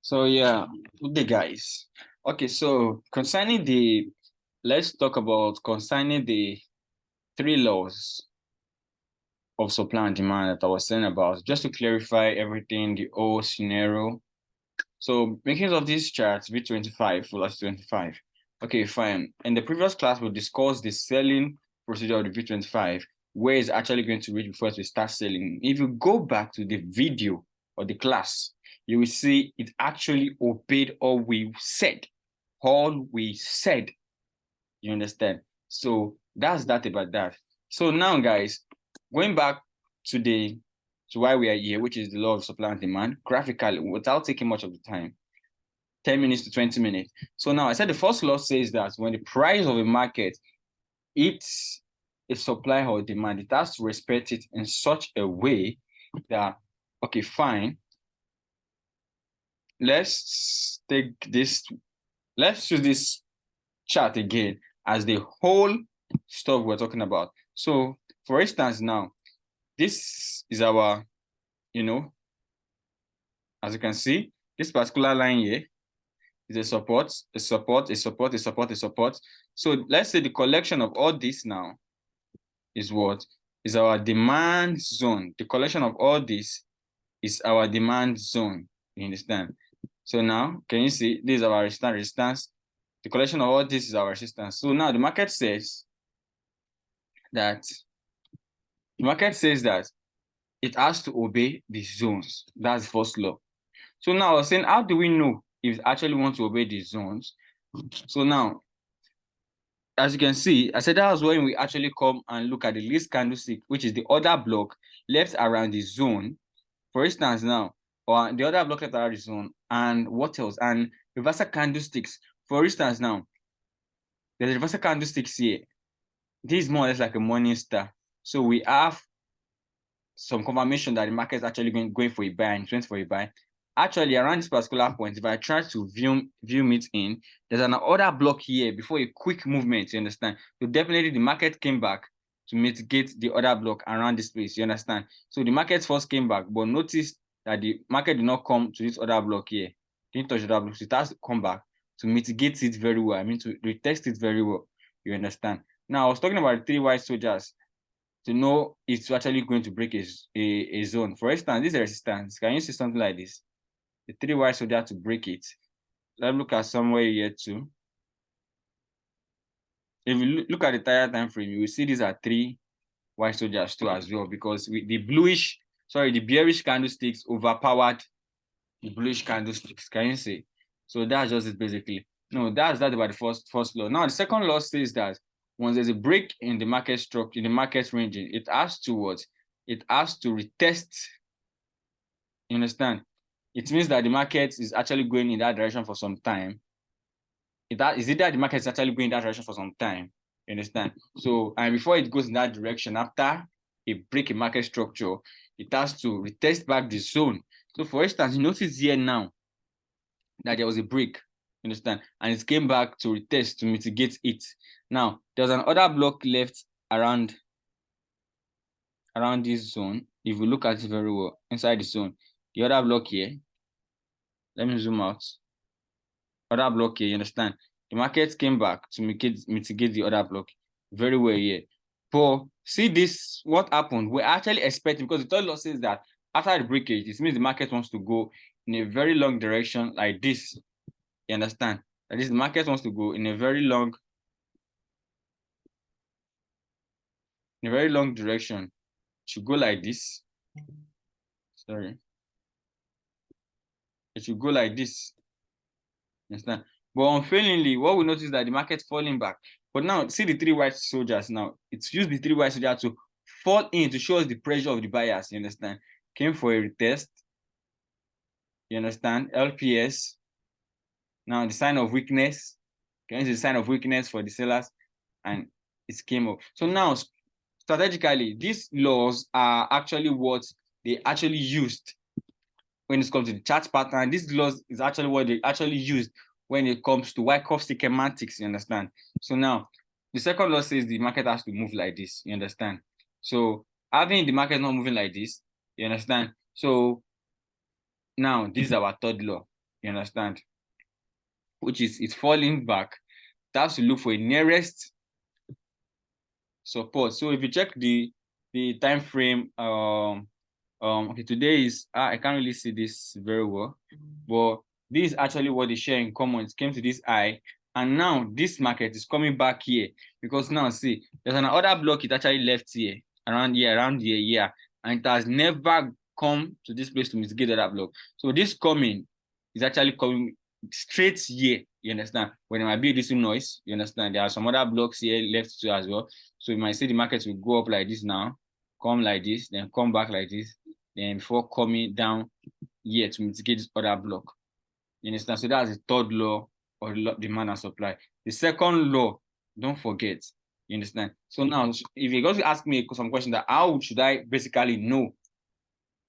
So yeah, good day guys. Okay, so let's talk about concerning the three laws of supply and demand that I was saying about, just to clarify everything, the whole scenario. So making of this chart, V25 plus 25. Okay, fine. In the previous class, we discussed the selling procedure of the V25, where it's actually going to reach before we start selling. If you go back to the video or the class, you will see it actually obeyed all we said. All we said. You understand? So that's that about that. So now, guys, going back to why we are here, which is the law of supply and demand, graphically, without taking much of the time. 10 minutes to 20 minutes. So now I said the first law says that when the price of a market it's a supply or demand, it has to respect it in such a way that, okay, fine. Let's use this chart again as the whole stuff we're talking about. So for instance, now, this is our, as you can see, this particular line here is a support, a support, a support, a support, a support. So let's say the collection of all this now is what? Is our demand zone. The collection of all this is our demand zone. You understand? So now, can you see, this is our resistance. The collection of all this is our resistance. So now the market says that it has to obey the zones. That's the first law. So now I was saying, how do we know if it actually wants to obey the zones? So now, as you can see, I said that was when we actually come and look at the least candlestick, which is the other block left around the zone. For instance, now, or the other block left around the zone, and what else? And reversal candlesticks. For instance, now, there's a reversal candlesticks here. This is more or less like a morning star. So we have some confirmation that the market is actually going for a buy and trend for a buy. Actually, around this particular point, if I try to view it in, there's another block here before a quick movement, you understand? So definitely the market came back to mitigate the other block around this place, you understand? So the market first came back, but notice that the market did not come to this other block here. Didn't touch the other block, so it has to come back to mitigate it very well. I mean, to retest it very well, you understand? Now, I was talking about the three white soldiers to know it's actually going to break a zone. For instance, this is resistance. Can you see something like this? The three white soldiers to break it. Let's look at somewhere here too. If you look at the entire time frame, you will see these are three white soldiers too as well, because the bearish candlesticks overpowered the bluish candlesticks. Can you see? So that's just it basically. No, that's that about the first law. Now the second law says that once there's a break in the market structure, in the market ranging, it has to what? It has to retest. You understand? It means that the market is actually going in that direction for some time. Is it that the market is actually going in that direction for some time? You understand? So, and before it goes in that direction, after a break in market structure, it has to retest back the zone. So, for instance, you notice here now that there was a break, you understand? And it came back to retest to mitigate it. Now, there's another block left around this zone. If we look at it very well, inside the zone, the other block here, let me zoom out. Other block here, you understand? The market came back to mitigate the other block very well here. But see this, what happened? We're actually expecting, because the third law says that after the breakage, it means the market wants to go in a very long direction like this. You understand? That is, the market wants to go in a very long direction. It should go like this. Sorry. It should go like this. Understand? But unfailingly, what we notice is that the market falling back. But now, see the three white soldiers now. It's used the three white soldiers to fall in to show us the pressure of the buyers. You understand? Came for a retest. You understand? LPS. Now, the sign of weakness. Can you see the sign of weakness for the sellers? And it came up. So now, strategically, these laws are actually what they actually used when it comes to the chart pattern. This laws is actually what they actually used when it comes to Wyckoff schematics, you understand? So now, the second law says the market has to move like this, you understand? So having the market not moving like this, you understand? So now, this is our third law, You understand? Which is it's falling back. It has to look for a nearest support. So if you check the time frame, okay, today is I can't really see this very well, but this is actually what they share in common. It came to this high, and now this market is coming back here because now see there's another block it actually left here around here, yeah, and it has never come to this place to mitigate that block. So this coming is actually coming straight here. You understand? When there might be this noise, you understand? There are some other blocks here left too as well. So you might see the market will go up like this now, come like this, then come back like this, then before coming down here to mitigate this other block. You understand? So that's the third law of demand and supply. The second law, don't forget. You understand? So now, if you're going to ask me some question that how should I basically know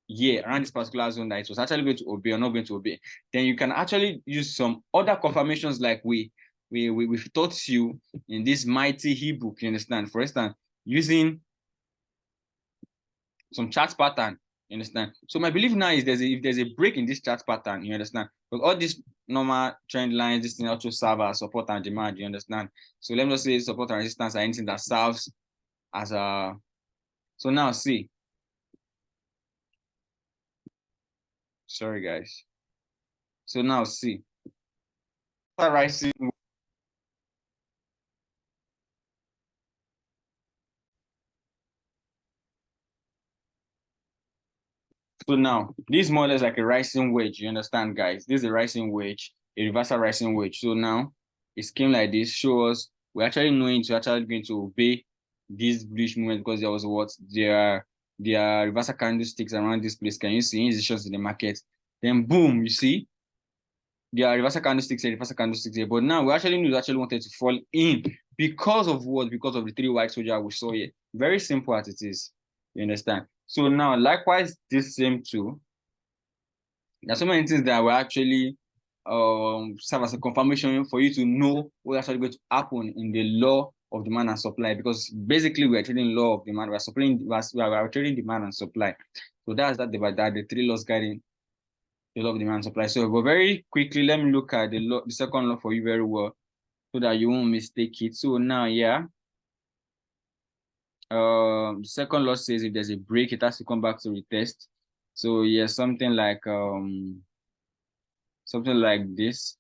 around this particular zone that it was actually going to obey or not going to obey, then you can actually use some other confirmations like we've taught you in this mighty ebook. You understand? For instance, using some chart pattern. You understand? So my belief now is if there's a break in this chart pattern, you understand? Because all these normal trend lines, this thing also serve as support and demand. You understand? So let me just say support and resistance are anything that serves as a. So now see. Sorry guys. So now see. Rising. So now, this is more or less like a rising wedge. You understand, guys? This is a rising wedge, a reversal rising wedge. So now, a scheme like this shows we're actually knowing to actually going to obey this bullish movement because there was what there are reversal candlesticks around this place. Can you see indecisions in the market? Then boom, you see there are reversal candlesticks here. But now we actually wanted to fall in because of what? Because of the three white soldier we saw here. Very simple as it is. You understand? So now, likewise, this same too. There's so many things that will actually serve as a confirmation for you to know what's actually going to happen in the law of demand and supply. Because basically, we are trading law of demand. We are trading demand and supply. So that's the three laws guiding the law of demand and supply. So, but very quickly, let me look at the second law for you very well, so that you won't mistake it. So now, yeah. The second law says if there's a break, it has to come back to retest. So yeah, something like this.